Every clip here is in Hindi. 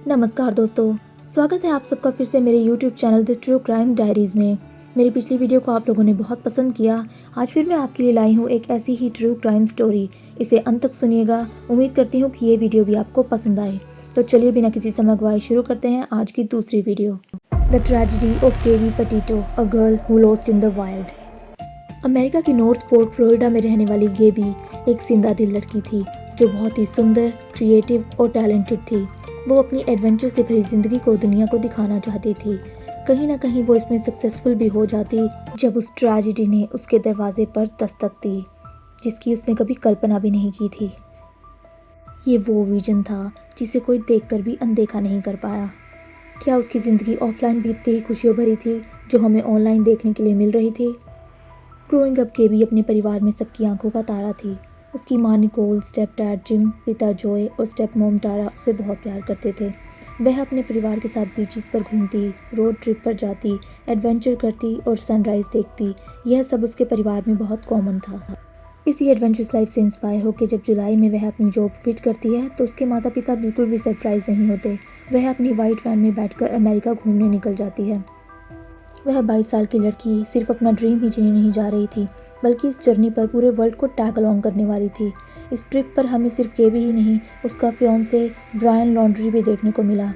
नमस्कार दोस्तों, स्वागत है आप सबका फिर से मेरे YouTube channel the true crime diaries में। मेरी पिछली वीडियो को आप लोगों ने बहुत पसंद किया। आज फिर मैं आपके लिए लाई हूँ एक ऐसी ही ट्रू क्राइम स्टोरी। इसे अंत तक सुनिएगा। उम्मीद करती हूँ कि ये वीडियो भी आपको पसंद आए। तो चलिए बिना किसी समय गवाए शुरू करते हैं आज की दूसरी video. The tragedy of Gabby Petito, a girl who lost in the wild. America की नॉर्थ पोर्ट फ्लोरिडा में रहने वाली गेबी एक जिंदा दिल लड़की थी जो बहुत ही सुंदर, क्रिएटिव और टैलेंटेड थी। वो अपनी एडवेंचर से भरी जिंदगी को दुनिया को दिखाना चाहती थी। कहीं ना कहीं वो इसमें सक्सेसफुल भी हो जाती जब उस ट्रेजेडी ने उसके दरवाजे पर दस्तक दी, जिसकी उसने कभी कल्पना भी नहीं की थी। ये वो विजन था जिसे कोई देखकर भी अनदेखा नहीं कर पाया। क्या उसकी ज़िंदगी ऑफलाइन बीतती ही खुशियों भरी थी जो हमें ऑनलाइन देखने के लिए मिल रही थी? ग्रोइंग अप केबी अपने परिवार में सबकी आंखों का तारा थी। उसकी माँ निकोल, स्टेप डैड जिम, पिता जॉय और स्टेप मॉम टारा उसे बहुत प्यार करते थे। वह अपने परिवार के साथ बीचेस पर घूमती, रोड ट्रिप पर जाती, एडवेंचर करती और सनराइज़ देखती। यह सब उसके परिवार में बहुत कॉमन था। इसी एडवेंचरस लाइफ से इंस्पायर होकर जब जुलाई में वह अपनी जॉब क्विट करती है तो उसके माता पिता बिल्कुल भी सरप्राइज नहीं होते। वह अपनी वाइट वैन में बैठकर अमेरिका घूमने निकल जाती है। वह 22 साल की लड़की सिर्फ अपना ड्रीम ही जीने नहीं जा रही थी, बल्कि इस जर्नी पर पूरे वर्ल्ड को टैग अलॉन्ग करने वाली थी। इस ट्रिप पर हमें सिर्फ गेबी ही नहीं, उसका फियांसे ब्रायन लॉन्ड्री भी देखने को मिला।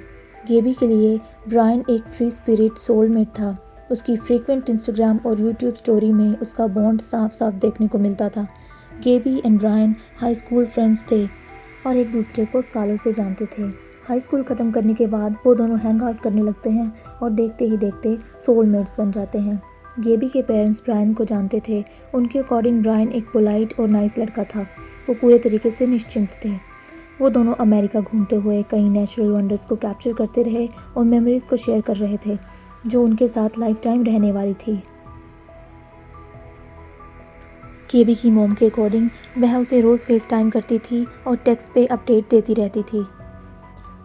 गेबी के लिए ब्रायन एक फ्री स्पिरिट सोलमेट था। उसकी फ्रीक्वेंट इंस्टाग्राम और यूट्यूब स्टोरी में उसका बॉन्ड साफ साफ देखने को मिलता था। Gabby and Brian high school friends थे और एक दूसरे को सालों से जानते थे। हाई स्कूल ख़त्म करने के बाद वो दोनों हैंग आउट करने लगते हैं और देखते ही देखते सोलमेट्स बन जाते हैं। गेबी के पेरेंट्स ब्रायन को जानते थे। उनके अकॉर्डिंग ब्रायन एक पोलाइट और नाइस लड़का था। वो पूरे तरीके से निश्चिंत थे। वो दोनों अमेरिका घूमते हुए कई नेचुरल वंडर्स को कैप्चर करते रहे और मेमोरीज को शेयर कर रहे थे जो उनके साथ लाइफ टाइम रहने वाली थी। गेबी की मॉम के अकॉर्डिंग वह उसे रोज़ फेस टाइम करती थी और टेक्स्ट पे अपडेट देती रहती थी।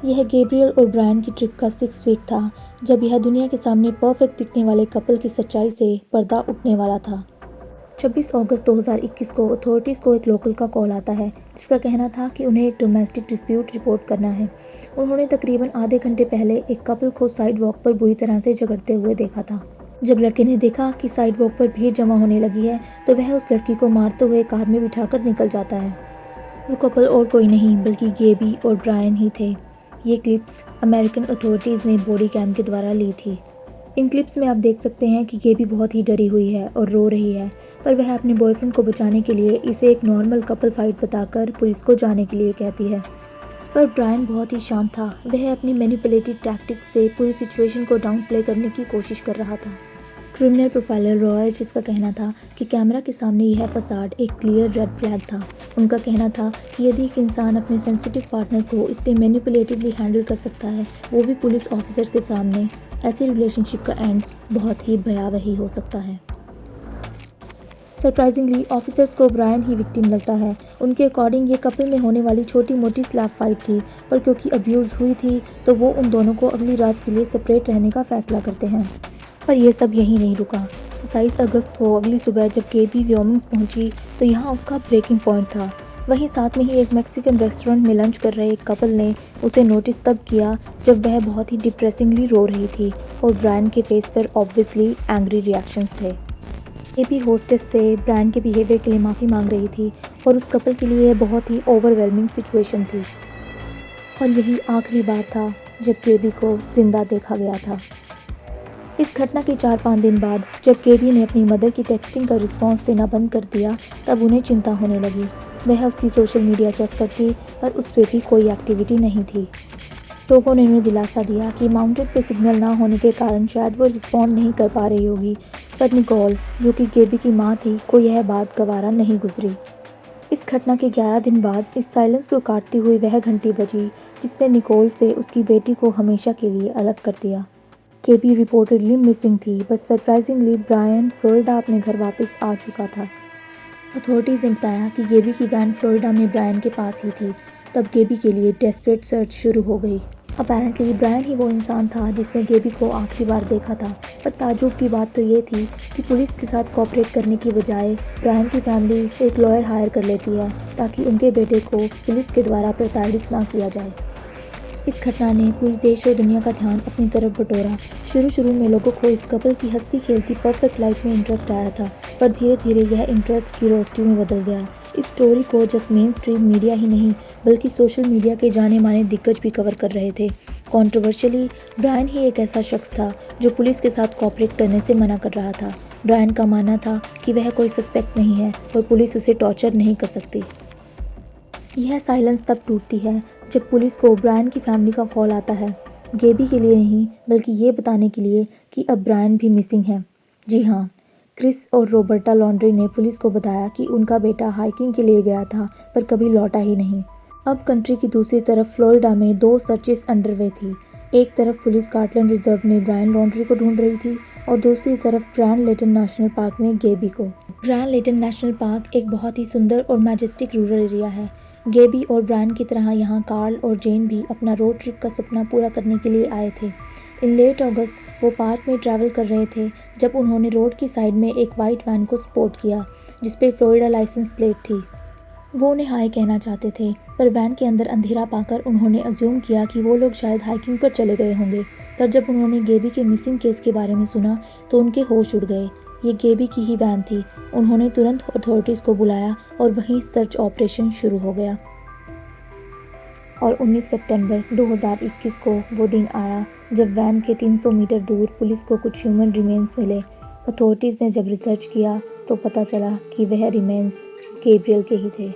यह गैब्रियल और ब्रायन की ट्रिप का 6th वीक था जब यह दुनिया के सामने परफेक्ट दिखने वाले कपल की सच्चाई से पर्दा उठने वाला था। 26 अगस्त 2021 को अथॉरिटीज़ को एक लोकल का कॉल आता है जिसका कहना था कि उन्हें एक डोमेस्टिक डिस्प्यूट रिपोर्ट करना है। उन्होंने तकरीबन आधे घंटे पहले एक कपल को साइड वॉक पर बुरी तरह से झगड़ते हुए देखा था। जब लड़के ने देखा कि साइड वॉक पर भीड़ जमा होने लगी है तो वह उस लड़की को मारते हुए कार में बिठाकर निकल जाता है। वो कपल और कोई नहीं बल्कि गेबी और ब्रायन ही थे। ये क्लिप्स अमेरिकन अथॉरिटीज़ ने बॉडी कैम के द्वारा ली थी। इन क्लिप्स में आप देख सकते हैं कि गेबी बहुत ही डरी हुई है और रो रही है, पर वह अपने बॉयफ्रेंड को बचाने के लिए इसे एक नॉर्मल कपल फाइट बताकर पुलिस को जाने के लिए कहती है। पर ब्रायन बहुत ही शांत था। वह अपनी मैनिपुलेटिव टैक्टिक से पूरी सिचुएशन को डाउन प्ले करने की कोशिश कर रहा था। क्रिमिनल प्रोफाइलर रॉयर्स का कहना था कि कैमरा के सामने यह फसाड एक क्लियर रेड फ्लैग था। उनका कहना था कि यदि एक इंसान अपने सेंसिटिव पार्टनर को इतने मैनिपुलेटिवली हैंडल कर सकता है, वो भी पुलिस ऑफिसर्स के सामने, ऐसी रिलेशनशिप का एंड बहुत ही भयावह ही हो सकता है। सरप्राइजिंगली ऑफिसर्स को ब्रायन ही विक्टिम लगता है। उनके अकॉर्डिंग ये कपल में होने वाली छोटी मोटी स्लैप फाइट थी, पर क्योंकि अब्यूज़ हुई थी तो वो उन दोनों को अगली रात के लिए सेपरेट रहने का फैसला करते हैं। पर यह सब यहीं नहीं रुका। 27 अगस्त को अगली सुबह जब गेबी व्योमिंग्स पहुंची तो यहाँ उसका ब्रेकिंग पॉइंट था। वहीं साथ में ही एक मैक्सिकन रेस्टोरेंट में लंच कर रहे एक कपल ने उसे नोटिस तब किया जब वह बहुत ही डिप्रेसिंगली रो रही थी और ब्रायन के फेस पर ऑब्वियसली एंग्री रिएक्शंस थे। गेबी होस्टेस से ब्रायन के बिहेवियर के लिए माफ़ी मांग रही थी और उस कपल के लिए बहुत ही ओवरवेलमिंग सिचुएशन थी। और यही आखिरी बार था जब गेबी को जिंदा देखा गया था। इस घटना के 4-5 दिन बाद जब गेबी ने अपनी मदर की टेक्सटिंग का रिस्पांस देना बंद कर दिया तब उन्हें चिंता होने लगी। वह उसकी सोशल मीडिया चेक करती पर उस पर भी कोई एक्टिविटी नहीं थी। लोगों ने उन्हें दिलासा दिया कि माउंटेड पे सिग्नल ना होने के कारण शायद वो रिस्पॉन्ड नहीं कर पा रही होगी, पर निकोल जो कि गेबी की माँ थी को यह बात गवारा नहीं गुजरी। इस घटना के 11 दिन बाद इस साइलेंस को काटती हुई वह घंटी बजी जिसने निकोल से उसकी बेटी को हमेशा के लिए अलग कर दिया। गेबी रिपोर्टेडली मिसिंग थी, बट सरप्राइजिंगली ब्रायन फ्लोरिडा अपने घर वापस आ चुका था। अथॉरिटीज़ ने बताया कि गेबी की वैन फ्लोरिडा में ब्रायन के पास ही थी। तब गेबी के लिए डेस्परेट सर्च शुरू हो गई। अपेरेंटली ब्रायन ही वो इंसान था जिसने गेबी को आखिरी बार देखा था, पर ताज्जुब की बात तो ये थी कि पुलिस के साथ कोऑपरेट करने की बजाय ब्रायन की फैमिली एक लॉयर हायर कर लेती है ताकि उनके बेटे को पुलिस के द्वारा प्रताड़ित ना किया जाए। इस घटना ने पूरे देश और दुनिया का ध्यान अपनी तरफ बटोरा। शुरू में लोगों को इस कपल की हंसती खेलती परफेक्ट लाइफ में इंटरेस्ट आया था, पर धीरे धीरे यह इंटरेस्ट क्यूरियोसिटी में बदल गया। इस स्टोरी को जस्ट मेन स्ट्रीम मीडिया ही नहीं बल्कि सोशल मीडिया के जाने माने दिग्गज भी कवर कर रहे थे। कॉन्ट्रोवर्शियली, ब्रायन ही एक ऐसा शख्स था जो पुलिस के साथ कोऑपरेट करने से मना कर रहा था। ब्रायन का मानना था कि वह कोई सस्पेक्ट नहीं है और पुलिस उसे टॉर्चर नहीं कर सकती। यह साइलेंस तब टूटती है जब पुलिस को ब्रायन की फैमिली का कॉल आता है, गेबी के लिए नहीं बल्कि ये बताने के लिए कि अब ब्रायन भी मिसिंग है। जी हाँ, क्रिस और रॉबर्टा लॉन्ड्री ने पुलिस को बताया कि उनका बेटा हाइकिंग के लिए गया था पर कभी लौटा ही नहीं। अब कंट्री की दूसरी तरफ फ्लोरिडा में 2 सर्चेस अंडरवे थी। एक तरफ पुलिस कार्टलैंड रिजर्व में ब्रायन लॉन्ड्री को ढूंढ रही थी और दूसरी तरफ ग्रैंड लेटन नेशनल पार्क में गेबी को। ग्रैंड लेटन नेशनल पार्क एक बहुत ही सुंदर और मैजेस्टिक रूरल एरिया है। गेबी और ब्रायन की तरह यहाँ कार्ल और जेन भी अपना रोड ट्रिप का सपना पूरा करने के लिए आए थे। इन लेट अगस्त वो पार्क में ट्रैवल कर रहे थे जब उन्होंने रोड की साइड में एक वाइट वैन को स्पॉट किया जिस पे फ्लोरिडा लाइसेंस प्लेट थी। वो उन्हें हाय कहना चाहते थे पर वैन के अंदर अंधेरा पाकर उन्होंने अज्यूम किया कि वो लोग शायद हाइकिंग पर चले गए होंगे। पर जब उन्होंने गेबी के मिसिंग केस के बारे में सुना तो उनके होश उड़ गए। ये गेबी की ही वैन थी। उन्होंने तुरंत अथॉरिटीज़ को बुलाया और वहीं सर्च ऑपरेशन शुरू हो गया। और 19 सितंबर 2021 को वो दिन आया जब वैन के 300 मीटर दूर पुलिस को कुछ ह्यूमन रिमेन्स मिले। अथॉरिटीज़ ने जब रिसर्च किया तो पता चला कि वह रिमेन्स गैब्रियल के ही थे।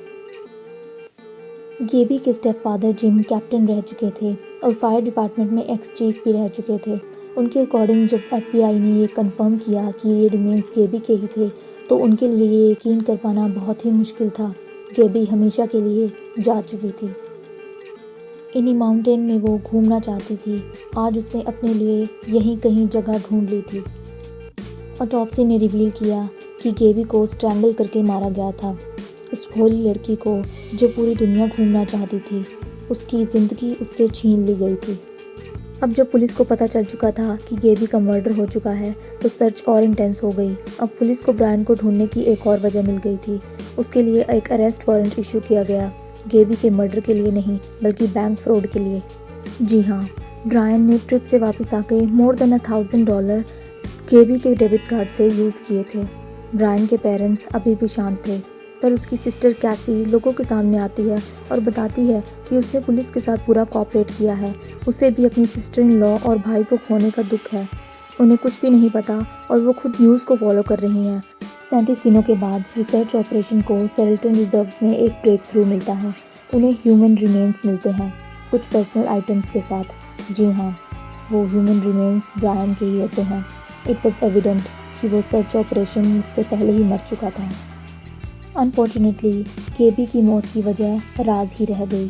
गेबी के स्टेप फादर जिम कैप्टन रह चुके थे और फायर डिपार्टमेंट में एक्स चीफ भी रह चुके थे। उनके अकॉर्डिंग जब FBI ने ये कंफर्म किया कि ये रिमेन्स गेबी के ही थे तो उनके लिए ये यकीन कर पाना बहुत ही मुश्किल था। गेबी हमेशा के लिए जा चुकी थी। इन्हीं माउंटेन में वो घूमना चाहती थी। आज उसने अपने लिए यहीं कहीं जगह ढूंढ ली थी। ऑटोप्सी ने रिवील किया कि गेबी को स्ट्रैंगल करके मारा गया था। उस भोली लड़की को जो पूरी दुनिया घूमना चाहती थी, उसकी ज़िंदगी उससे छीन ली गई थी। अब जब पुलिस को पता चल चुका था कि गेबी का मर्डर हो चुका है तो सर्च और इंटेंस हो गई। अब पुलिस को ब्रायन को ढूंढने की एक और वजह मिल गई थी। उसके लिए एक अरेस्ट वारंट इशू किया गया, गेबी के मर्डर के लिए नहीं बल्कि बैंक फ्रॉड के लिए। जी हाँ, ब्रायन ने ट्रिप से वापस आके मोर देन $1000 गेबी के डेबिट कार्ड से यूज़ किए थे। ब्रायन के पेरेंट्स अभी भी शांत थे पर उसकी सिस्टर कैसी लोगों के सामने आती है और बताती है कि उसने पुलिस के साथ पूरा कोऑपरेट किया है। उसे भी अपनी सिस्टर इन लॉ और भाई को खोने का दुख है। उन्हें कुछ भी नहीं पता और वो खुद न्यूज़ को फॉलो कर रही हैं। 37 दिनों के बाद रिसर्च ऑपरेशन को सेल्टन रिजर्व्स में एक ब्रेक थ्रू मिलता है। उन्हें ह्यूमन रिमेन्स मिलते हैं कुछ पर्सनल आइटम्स के साथ। जी हाँ, वो ह्यूमन रिमेन्स ब्रायन के ही होते हैं। इट वॉज एविडेंट कि वो सर्च ऑपरेशन से पहले ही मर चुका था। अनफॉर्चुनेटली गेबी की मौत की वजह राज ही रह गई।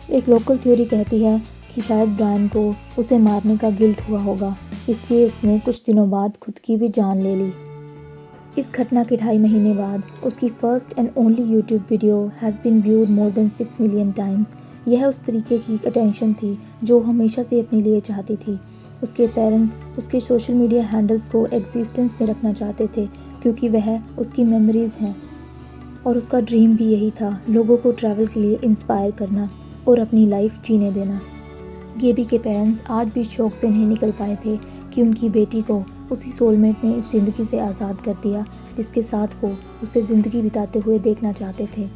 एक लोकल थ्योरी कहती है कि शायद ब्रायन को उसे मारने का गिल्ट हुआ होगा, इसलिए उसने कुछ दिनों बाद खुद की भी जान ले ली। इस घटना के 2.5 महीने बाद उसकी first and only YouTube video has been viewed more than 6 million times. यह उस तरीके की अटेंशन थी जो हमेशा से अपने लिए चाहती थी। उसके पेरेंट्स उसके सोशल मीडिया हैंडल्स को एग्जिस्टेंस में रखना चाहते थे क्योंकि वह उसकी मेमोरीज़ हैं और उसका ड्रीम भी यही था, लोगों को ट्रैवल के लिए इंस्पायर करना और अपनी लाइफ जीने देना। गेबी के पेरेंट्स आज भी शौक से नहीं निकल पाए थे कि उनकी बेटी को उसी सोलमेट ने इस ज़िंदगी से आज़ाद कर दिया जिसके साथ वो उसे ज़िंदगी बिताते हुए देखना चाहते थे।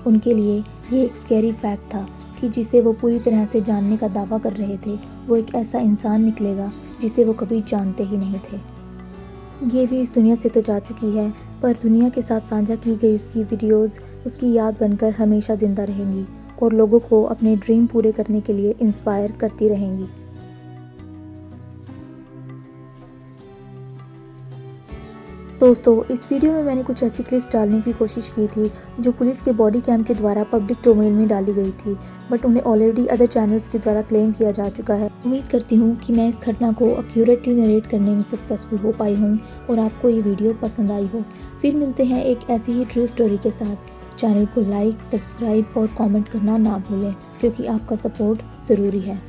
उनके लिए ये एक स्कैरी फैक्ट था कि जिसे वो पूरी तरह से जानने का दावा कर रहे थे वो एक ऐसा इंसान निकलेगा जिसे वो कभी जानते ही नहीं थे। गेबी इस दुनिया से तो जा चुकी है पर दुनिया के साथ साझा की गई उसकी वीडियोस उसकी याद बनकर हमेशा जिंदा रहेंगी और लोगों को अपने ड्रीम पूरे करने के लिए इंस्पायर करती रहेंगी। दोस्तों, इस वीडियो में मैंने कुछ ऐसी क्लिप्स डालने की कोशिश की थी जो पुलिस के बॉडी कैम के द्वारा पब्लिक डोमेन में डाली गई थी, बट उन्हें ऑलरेडी अदर चैनल्स के द्वारा क्लेम किया जा चुका है। उम्मीद करती हूँ कि मैं इस घटना को एक्यूरेटली नरेट करने में सक्सेसफुल हो पाई हूँ और आपको ये वीडियो पसंद आई हो। फिर मिलते हैं एक ऐसी ही ट्रू स्टोरी के साथ। चैनल को लाइक, सब्सक्राइब और कमेंट करना ना भूलें क्योंकि आपका सपोर्ट ज़रूरी है।